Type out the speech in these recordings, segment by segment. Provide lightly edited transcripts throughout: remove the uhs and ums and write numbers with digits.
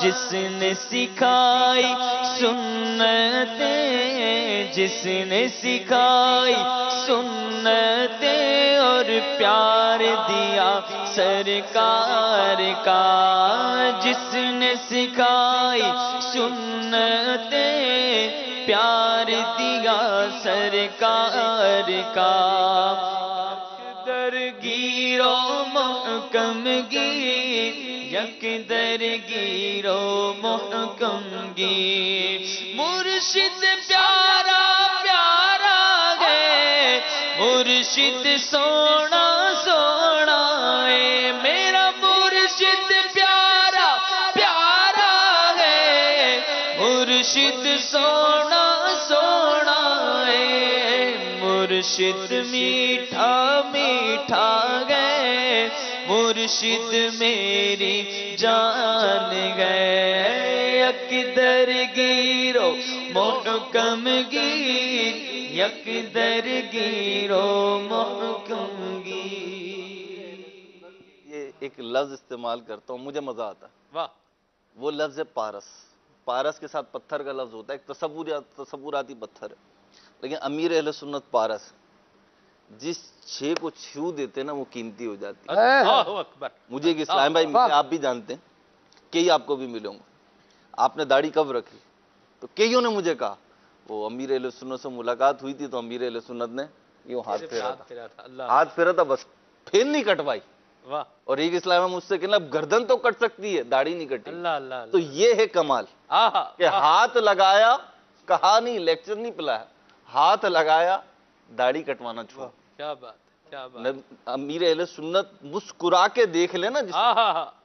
جس نے سکھائی سنتیں، جس نے سکھائی سنتیں اور پیار دیا سرکار کا، جس نے سکھائی سنتیں پیار دیا سرکار کا، درگیر و محکم گیر، یک درگیر و محکم گیر، مرشد پیارا پیارا ہے، مرشد سونا سونا ہے، میرا مرشد پیارا پیارا ہے، مرشد سونا سونا ہے، مرشد میٹھا میٹھا گئے، مرشد میری جان گئے، یک درگیر و محکم گیر، یک درگیر و محکم گیر۔ یہ ایک لفظ استعمال کرتا ہوں، مجھے مزہ آتا ہے، واہ، وہ لفظ ہے پارس۔ پارس کے ساتھ پتھر کا لفظ ہوتا ہے، ایک تصوراتی پتھر ہے، لیکن امیر اہل سنت پارس، جس شے کو چھو دیتے نا وہ قیمتی ہو جاتی ہے۔ اللہ اکبر۔ مجھے ایک اسلام بھائی ملے، آپ بھی جانتے ہیں، کئی آپ کو بھی ملوں گا، آپ نے داڑھی کب رکھی؟ تو کئیوں نے مجھے کہا وہ امیر اہل سنت سے ملاقات ہوئی تھی تو امیر اہل سنت نے یوں ہاتھ پھیرا تھا، ہاتھ پھیرا تھا بس، پھر نہیں کٹوائی۔ واہ، اور ایک اسلام ہے مجھ سے کہنا گردن تو کٹ سکتی ہے، داڑھی نہیں کٹی۔ اللہ اللہ تو یہ ہے کمال کہ ہاتھ لگایا، کہا نہیں، لیکچر نہیں پلایا، ہاتھ لگایا، داڑھی کٹوانا چھوڑا۔ کیا بات، کیا بات۔ امیر اہل سنت مسکرا کے دیکھ لیں نا،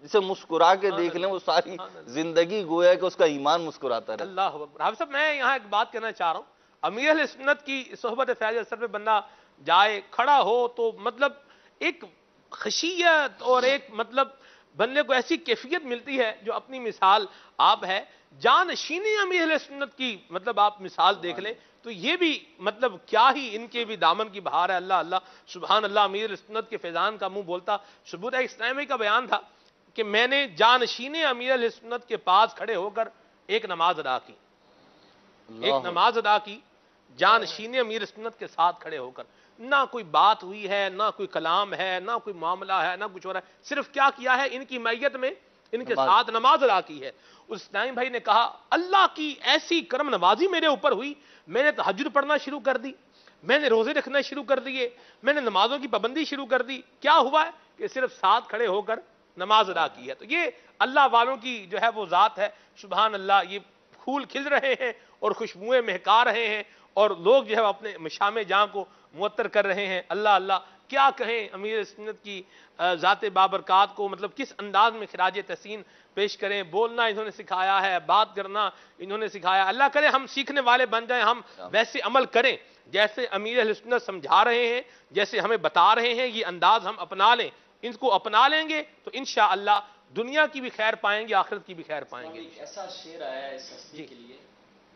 جسے مسکرا کے دیکھ لیں، وہ ساری زندگی گویا کہ اس کا ایمان مسکراتا رہے۔ اللہ اکبر۔ حافظ صاحب میں یہاں ایک بات کہنا چاہ رہا ہوں، امیر اہل سنت کی صحبت فیض اثر پہ بندہ جائے کھڑا ہو تو مطلب ایک خشیت اور ایک مطلب بندے کو ایسی کیفیت ملتی ہے جو اپنی مثال آپ ہے، جانشینی امیر اہل سنت کی مطلب آپ مثال دیکھ لیں تو یہ بھی مطلب کیا ہی ان کے بھی دامن کی بہار ہے۔ اللہ اللہ سبحان اللہ، امیر اہل سنت کے فیضان کا منہ بولتا ثبوت ہے۔ اسلامی کا بیان تھا کہ میں نے جانشین امیر اہل سنت کے پاس کھڑے ہو کر ایک نماز ادا کی، ایک نماز ادا کی جانشین امیر سنت کے ساتھ کھڑے ہو کر، نہ کوئی بات ہوئی ہے، نہ کوئی کلام ہے، نہ کوئی معاملہ ہے، نہ کچھ ہو رہا ہے، صرف کیا کیا ہے، ان کی میت میں ان کے ساتھ نماز ادا کی ہے۔ اس اسلام بھائی نے کہا اللہ کی ایسی کرم نوازی میرے اوپر ہوئی، میں نے تہجد پڑھنا شروع کر دی، میں نے روزے رکھنا شروع کر دیے، میں نے نمازوں کی پابندی شروع کر دی، کیا ہوا ہے کہ صرف ساتھ کھڑے ہو کر نماز ادا کی ہے۔ تو یہ اللہ والوں کی جو ہے وہ ذات ہے، سبحان اللہ، یہ پھول کھل رہے ہیں اور خوشبوئیں مہکا رہے ہیں اور لوگ جو ہے اپنے مشام جاں کو معطر کر رہے ہیں۔ اللہ اللہ، کیا کہیں امیر سنت کی ذات بابرکات کو مطلب کس انداز میں خراج تحسین پیش کریں۔ بولنا انہوں نے سکھایا ہے، بات کرنا انہوں نے سکھایا، اللہ کرے ہم سیکھنے والے بن جائیں، ہم ویسے عمل کریں جیسے امیر اہل سنت سمجھا رہے ہیں، جیسے ہمیں بتا رہے ہیں، یہ انداز ہم اپنا لیں، ان کو اپنا لیں گے تو انشاءاللہ دنیا کی بھی خیر پائیں گے، آخرت کی بھی خیر پائیں گے۔ ایسا شعر آیا ہے اس ہستی کے لیے،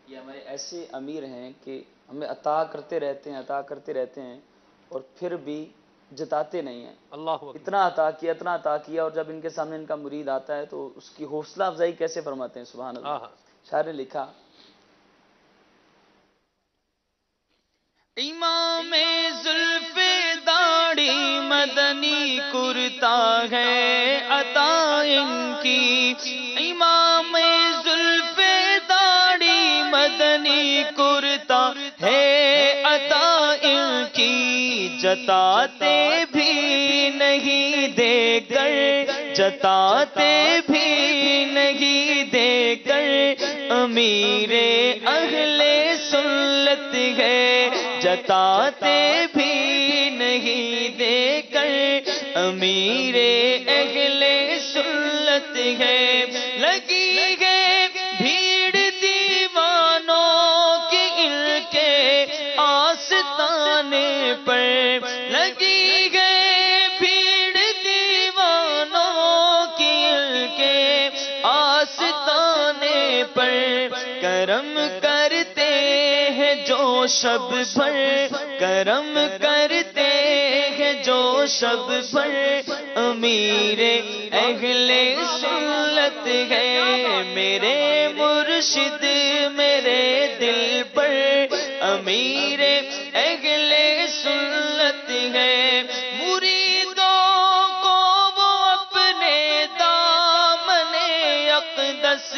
یہ ہمارے ایسے امیر ہیں کہ ہمیں عطا کرتے رہتے ہیں، عطا کرتے رہتے ہیں اور پھر بھی جتاتے نہیں ہیں۔ اللہ اکبر، اتنا عطا کیا، اتنا عطا کیا، اور جب ان کے سامنے ان کا مرید آتا ہے تو اس کی حوصلہ افزائی کیسے فرماتے ہیں، سبحان اللہ۔ شاعر نے لکھا، امام زلف داڑھی مدنی کرتا ہے عطا ان کی، امام زلف داڑھی مدنی کرتا ہے عطا ان کی، جتاتے بھی نہیں دے کر، جتاتے بھی نہیں دے کر، امیر اہل سنت ہے، جتاتے بھی نہیں دے کر، امیر اہل سنت ہے، لگی ہے بھیڑ دیوانوں کی ان کے آستانے پر، لگی ہے بھیڑ دیوانوں کی ان کے آستانے پر، کرم کرتے ہیں جو شب بھر، کرم کرتے ہیں جو شب بھر، امیر اہل سنت ہے میرے مرشد میرے دل پر امیر اہل سنت ہے مریدوں کو وہ اپنے دامن اقدس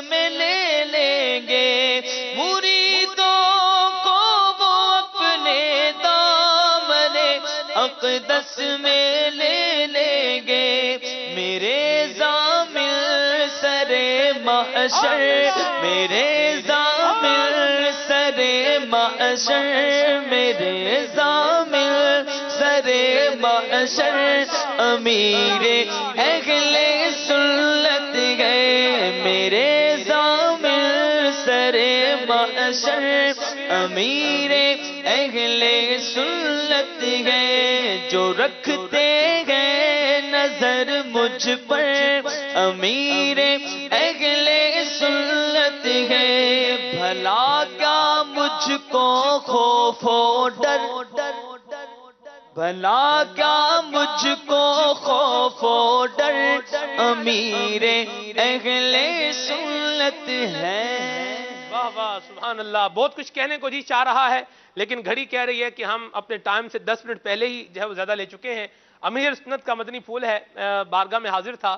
میں لے لیں گے مریدوں کو وہ اپنے دامن اقدس میں لے لیں گے میرے ضامن سر محشر میرے ضامن سر محشر میرے ضامن سر محشر امیر اہل سنت گئے میرے ضامن سر محشر امیر اہل سنت گئے جو رکھتے گئے نظر مجھ پر امیر اہل سنت ہے بھلا کیا مجھ کو خوف و ڈر بھلا کیا مجھ کو خوف و ڈر امیر اہل سنت ہے واہ واہ سبحان اللہ بہت کچھ کہنے کو جی چاہ رہا ہے لیکن گھڑی کہہ رہی ہے کہ ہم اپنے ٹائم سے 10 منٹ پہلے ہی جو ہے وہ زیادہ لے چکے ہیں امیر سنت کا مدنی پھول ہے بارگاہ میں حاضر تھا